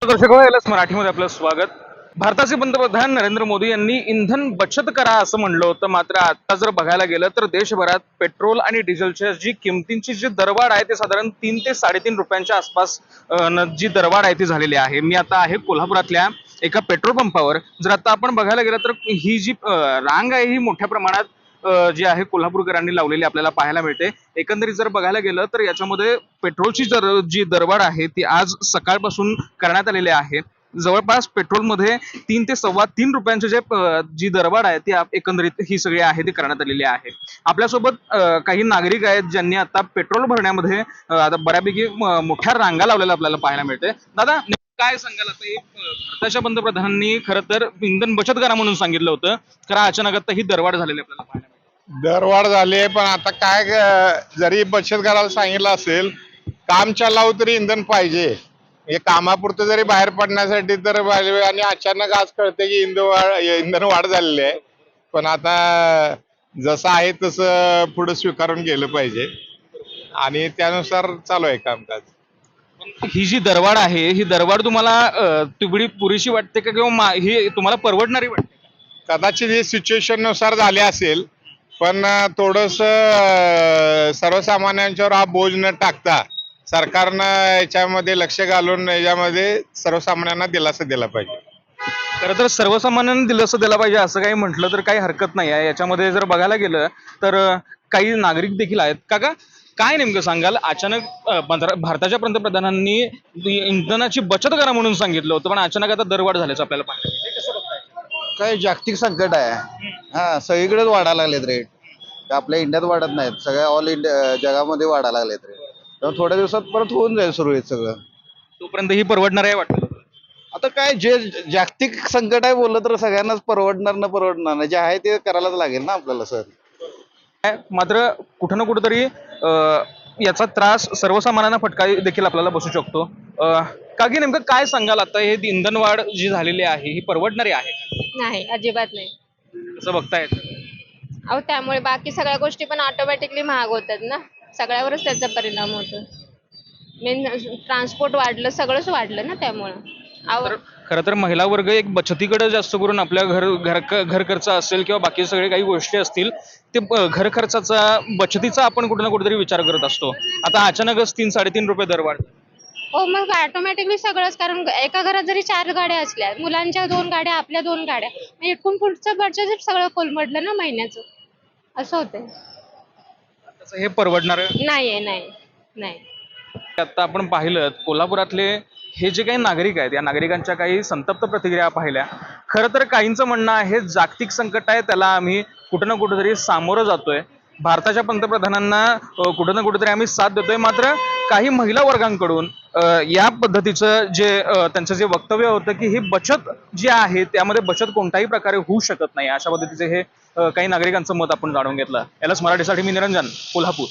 दर्शक हो, यालाच मराठीमध्ये आपलं स्वागत. भारताचे पंतप्रधान नरेंद्र मोदी यांनी इंधन बचत करा असं म्हणलं होतं. मात्र आता जर बघायला गेलं तर देशभरात पेट्रोल आणि डिझेलच्या किमतींची जी दरवाढ आहे ते साधारण 3 ते 3.5 रुपयांच्या आसपास जी दरवाढ आहे ती झालेली आहे. मी आता आहे कोल्हापुरातल्या एका पेट्रोल पंपावर. जर आता आपण बघायला गेलं तर ही जी रांग आहे ही मोठ्या प्रमाणात जी आहे कोल्हापूरकरांनी लावलेली आपल्याला पाहायला मिळते. एकंदरीत जर बघायला गेलं तर याच्यामध्ये पेट्रोलची जी दरवाढ आहे ती आज सकाळपासून करण्यात आलेली आहे. जवळपास पेट्रोलमध्ये 3 ते 3.25 रुपयांचे जी दरवाढ आहे ती एकंदरीत ही सगळी आहे ती करण्यात आलेली आहे. आपल्यासोबत काही नागरिक आहेत ज्यांनी आता पेट्रोल भरण्यामध्ये आता बऱ्यापैकी मोठ्या रांगा लावलेल्या आपल्याला पाहायला मिळते. दादा, काय सांगाल आता भारताच्या पंतप्रधानांनी खरं तर इंधन बचत करा म्हणून सांगितलं होतं, कारण अचानक आता ही दरवाढ झालेली आपल्याला पाहायला मिळते. दरवाढ झाली आहे, पण आता काय जरी बचत करायला सांगितलं असेल, काम चालावं तरी इंधन पाहिजे. हे कामापुरतं जरी बाहेर पडण्यासाठी तर पाहिजे. आणि अचानक आज कळते की इंधन वाढ झालेली आहे. पण आता जसं आहे तसं पुढे स्वीकारून गेलं पाहिजे आणि त्यानुसार चालू आहे कामकाज. ही जी दरवाढ आहे ही दरवाढ तुम्हाला तेवढी पुरेशी वाटते का, किंवा ही तुम्हाला परवडणारी वाटते? कदाचित हे सिच्युएशन नुसार झाले असेल, पण थोडस सर्वसामान्यांच्यावर हा बोज न टाकता सरकारनं याच्यामध्ये लक्ष घालून याच्यामध्ये सर्वसामान्यांना दिलासा दिला पाहिजे. खरं तर सर्वसामान्यांनी दिलासा दिला पाहिजे असं काही म्हटलं तर काही हरकत नाही आहे. याच्यामध्ये जर बघायला गेलं तर काही नागरिक देखील आहेत. काका, काय नेमकं सांगाल? अचानक भारताच्या पंतप्रधानांनी इंधनाची बचत करा म्हणून सांगितलं होतं, पण अचानक आता दरवाढ झाल्याचं आपल्याला पाहिजे. हे कसं बघताय? काय जागतिक संकट आहे. हा, सगळीकडेच वाढायला लागलेत रेट. आपल्या इंडियात वाढत नाहीत, सगळ्या ऑल इंडिया जगामध्ये वाढायला लागलेत रेट. तर थोड्या दिवसात परत होऊन जाईल सुरळीत सगळं. तोपर्यंत ही परवडणार आहे वाटतं? आता काय जे जागतिक संकट आहे बोललं तर सगळ्यांनाच परवडणार नाही, जे आहे ते करायलाच लागेल ना आपल्याला सर. मात्र कुठं ना कुठंतरी याचा त्रास सर्वसामान्यांना फटका देखील आपल्याला बसू शकतो. काकी, नेमकं काय सांगाल? आता हे इंधन वाढ जी झालेली आहे ही परवडणारी आहे का? नाही, अजिबात नाही. असं बघतायत. अहो, त्यामुळे बाकी सगळ्या गोष्टी पण ऑटोमॅटिकली महाग होतात ना, सगळ्यावरच त्याचा परिणाम होतो. मेन ट्रान्सपोर्ट वाढलं, सगळंच वाढलं ना त्यामुळं. अहो, खरं तर महिला वर्ग एक बचतीकडे जास्त करून आपल्या घर खर्च असेल किंवा बाकी सगळे काही गोष्टी असतील ते घर खर्चाचा बचतीचा आपण कुठे ना कुठेतरी विचार करत असतो. आता अचानकच 3-3.5 रुपये दरवाढ. हो, मग ऑटोमॅटिकली सगळंच. कारण एका घरात जरी 4 गाड्या असल्या, मुलांच्या 2 गाड्या, आपल्या 2 गाड्या, मग एकूण पुढचं बजेट सगळं कोलमडलं ना महिन्याचं. असं होतंय. तसं हे परवडणार नाही नाही नाही. आता आपण पाहिलं कोल्हापुरातले हे जे काही नागरिक आहेत या नागरिकांच्या काही संतप्त प्रतिक्रिया पाहिल्या. खरं तर काहींचं म्हणणं आहे जागतिक संकट आहे, त्याला आम्ही कुठं ना कुठेतरी सामोरं जातोय. भारताच्या पंतप्रधानांना कुठं ना कुठेतरी आम्ही साथ देतोय. मात्र काही महिला वर्गांकडून या पद्धतीचं जे त्यांचं जे वक्तव्य होतं की ही बचत जी आहे त्यामध्ये बचत कोणत्याही प्रकारे होऊ शकत नाही, अशा पद्धतीचे हे काही नागरिकांचं मत आपण जाणून घेतलं. यालाच मराठीसाठी मी निरंजन, कोल्हापूर.